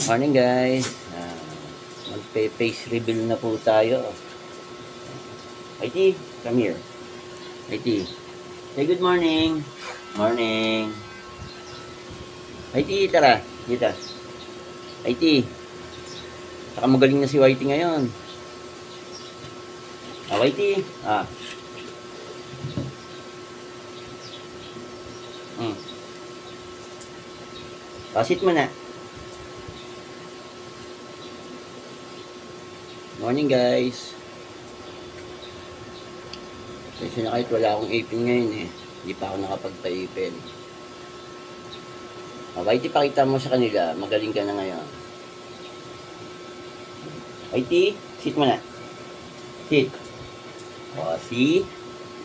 Morning guys. Magpe-face reveal na po tayo. IT, come here. IT. Say good morning. Morning. IT, tara. Dito. IT. Saka magaling na si Whitey ngayon. Whitey. Pasit mo na. Morning guys. Kasi na kahit wala akong ipin ngayon hindi pa ako nakapagpa-ipin. Whitey, pakita mo sa kanila, magaling ka na ngayon. Whitey, sit mo na. Sit. See?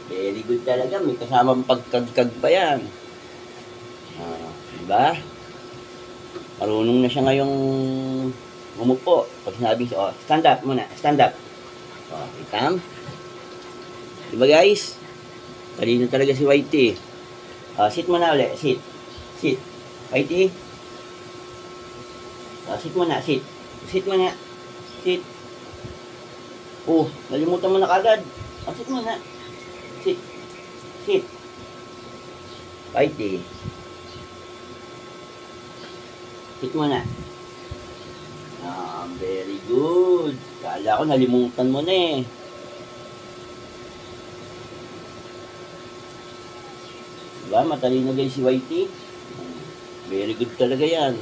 Very good talaga. May kasamang pagkagkag pa yan. Diba? Marunong na siya ngayong umupo. Pag sinabing siya, stand up muna. Stand up. Itam. Diba guys? Talino talaga si Whitey. Sit mo na ulit. Sit. Sit. Whitey. Sit mo na. Sit. Sit mo na. Sit. Nalimutan mo na kagad. Sit mo na. Sit. Sit. Whitey. Sit mo na. Very good. Kala ko nalimutan mo na Diba? Matalino guys si Whitey. Very good talaga yan.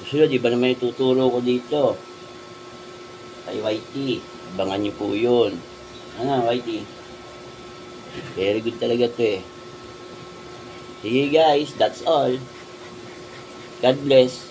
Susunod, iba naman ituturo ko dito. Kay Whitey. Abangan niyo po yun. Ano, Whitey? Very good talaga to Sige guys, that's all. God bless.